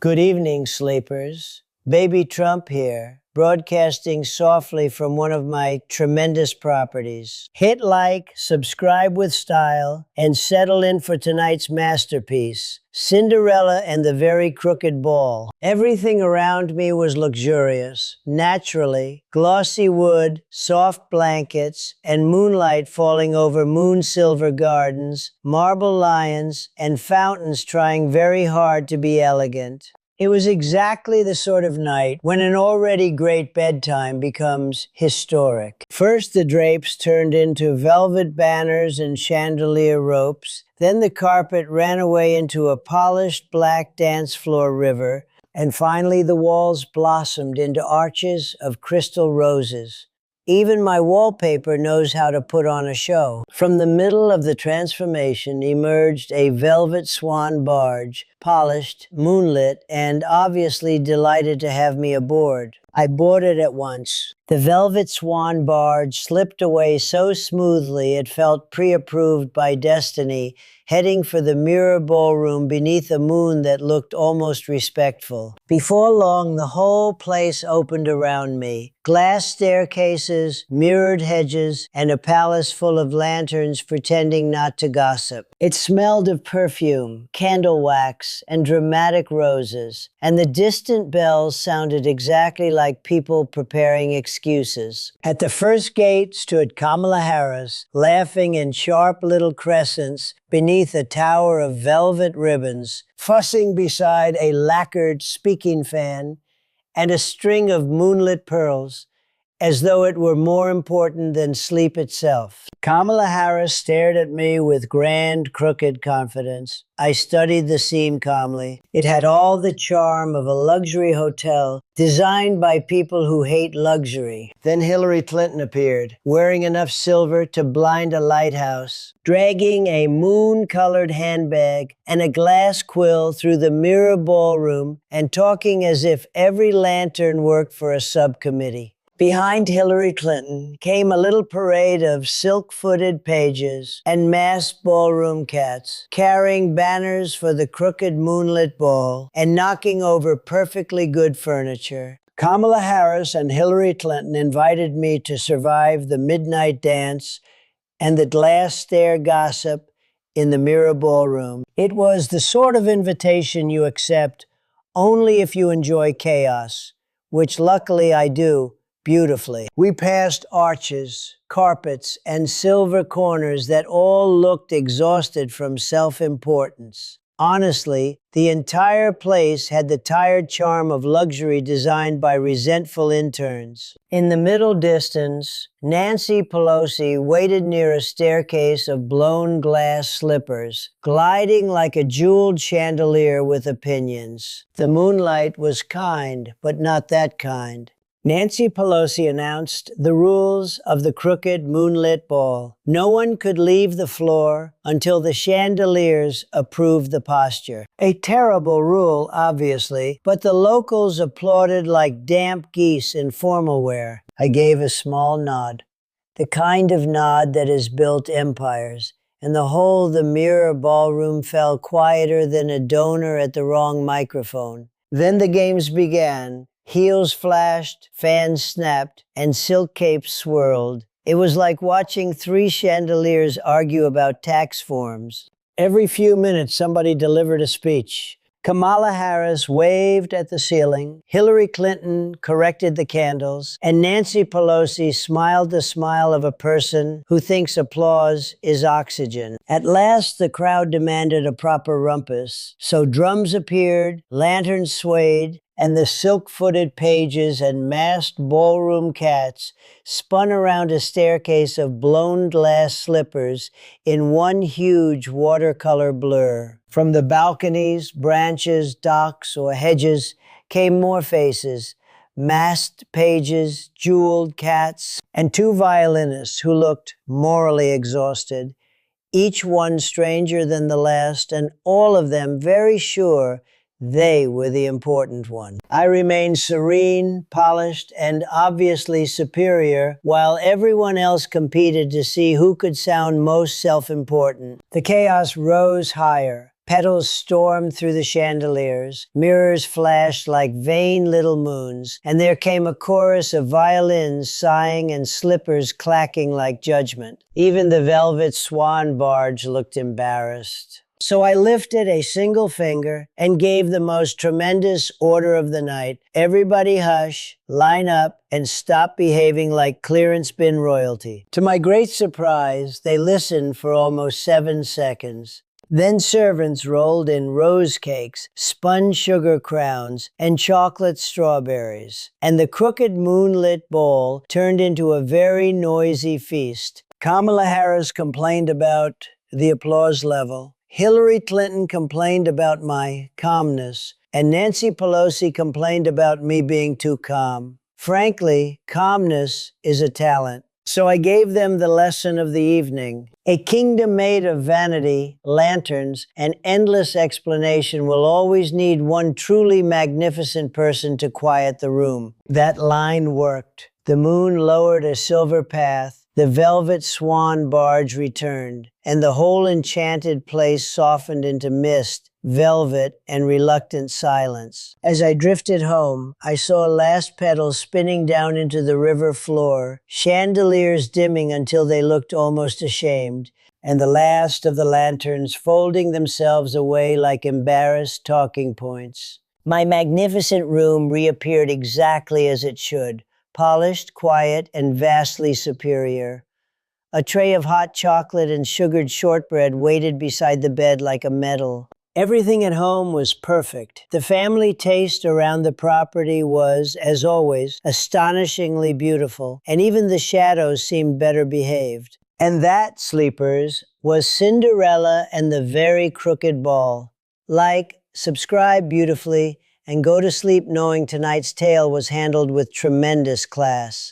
Good evening, sleepers. Baby Trump here, broadcasting softly from one of my tremendous properties. Hit like, subscribe with style, and settle in for tonight's masterpiece, Cinderella and the Very Crooked Ball. Everything around me was luxurious, naturally, glossy wood, soft blankets, and moonlight falling over moon-silver gardens, marble lions, and fountains trying very hard to be elegant. It was exactly the sort of night when an already great bedtime becomes historic. First, the drapes turned into velvet banners and chandelier ropes. Then the carpet ran away into a polished black dance floor river. And finally, the walls blossomed into arches of crystal roses. Even my wallpaper knows how to put on a show. From the middle of the transformation emerged a velvet swan barge, polished, moonlit, and obviously delighted to have me aboard. I boarded at once. The velvet swan barge slipped away so smoothly it felt pre-approved by destiny, heading for the mirror ballroom beneath a moon that looked almost respectful. Before long, the whole place opened around me. Glass staircases, mirrored hedges, and a palace full of lanterns pretending not to gossip. It smelled of perfume, candle wax, and dramatic roses, and the distant bells sounded exactly like people preparing excuses. At the first gate stood Kamala Harris, laughing in sharp little crescents beneath a tower of velvet ribbons, fussing beside a lacquered speaking fan and a string of moonlit pearls, as though it were more important than sleep itself. Kamala Harris stared at me with grand, crooked confidence. I studied the scene calmly. It had all the charm of a luxury hotel designed by people who hate luxury. Then Hillary Clinton appeared, wearing enough silver to blind a lighthouse, dragging a moon-colored handbag and a glass quill through the mirror ballroom and talking as if every lantern worked for a subcommittee. Behind Hillary Clinton came a little parade of silk-footed pages and masked ballroom cats, carrying banners for the crooked moonlit ball and knocking over perfectly good furniture. Kamala Harris and Hillary Clinton invited me to survive the midnight dance and the glass-stair gossip in the mirror ballroom. It was the sort of invitation you accept only if you enjoy chaos, which luckily I do. Beautifully. We passed arches, carpets, and silver corners that all looked exhausted from self-importance. Honestly, the entire place had the tired charm of luxury designed by resentful interns. In the middle distance, Nancy Pelosi waited near a staircase of blown glass slippers, gliding like a jeweled chandelier with opinions. The moonlight was kind, but not that kind. Nancy Pelosi announced the rules of the crooked moonlit ball. No one could leave the floor until the chandeliers approved the posture. A terrible rule, obviously, but the locals applauded like damp geese in formal wear. I gave a small nod, the kind of nod that has built empires, and the mirror ballroom fell quieter than a donor at the wrong microphone. Then the games began. Heels flashed, fans snapped, and silk capes swirled. It was like watching three chandeliers argue about tax forms. Every few minutes, somebody delivered a speech. Kamala Harris waved at the ceiling, Hillary Clinton corrected the candles, and Nancy Pelosi smiled the smile of a person who thinks applause is oxygen. At last, the crowd demanded a proper rumpus, so drums appeared, lanterns swayed, and the silk-footed pages and masked ballroom cats spun around a staircase of blown glass slippers in one huge watercolor blur. From the balconies, branches, docks, or hedges came more faces, masked pages, jeweled cats, and two violinists who looked morally exhausted, each one stranger than the last, and all of them very sure they were the important one. I remained serene, polished, and obviously superior, while everyone else competed to see who could sound most self-important. The chaos rose higher. Petals stormed through the chandeliers, mirrors flashed like vain little moons, and there came a chorus of violins sighing and slippers clacking like judgment. Even the velvet swan barge looked embarrassed. So I lifted a single finger and gave the most tremendous order of the night. Everybody hush, line up, and stop behaving like clearance bin royalty. To my great surprise, they listened for almost 7 seconds. Then servants rolled in rose cakes, spun sugar crowns, and chocolate strawberries. And the crooked moonlit bowl turned into a very noisy feast. Kamala Harris complained about the applause level. Hillary Clinton complained about my calmness, and Nancy Pelosi complained about me being too calm. Frankly, calmness is a talent. So I gave them the lesson of the evening. A kingdom made of vanity, lanterns, and endless explanation will always need one truly magnificent person to quiet the room. That line worked. The moon lowered a silver path. The velvet swan barge returned, and the whole enchanted place softened into mist, velvet, and reluctant silence. As I drifted home, I saw last petals spinning down into the river floor, chandeliers dimming until they looked almost ashamed, and the last of the lanterns folding themselves away like embarrassed talking points. My magnificent room reappeared exactly as it should. Polished, quiet, and vastly superior. A tray of hot chocolate and sugared shortbread waited beside the bed like a medal. Everything at home was perfect. The family taste around the property was, as always, astonishingly beautiful, and even the shadows seemed better behaved. And that, sleepers, was Cinderella and the Very Crooked Ball. Like, subscribe beautifully, and go to sleep knowing tonight's tale was handled with tremendous class.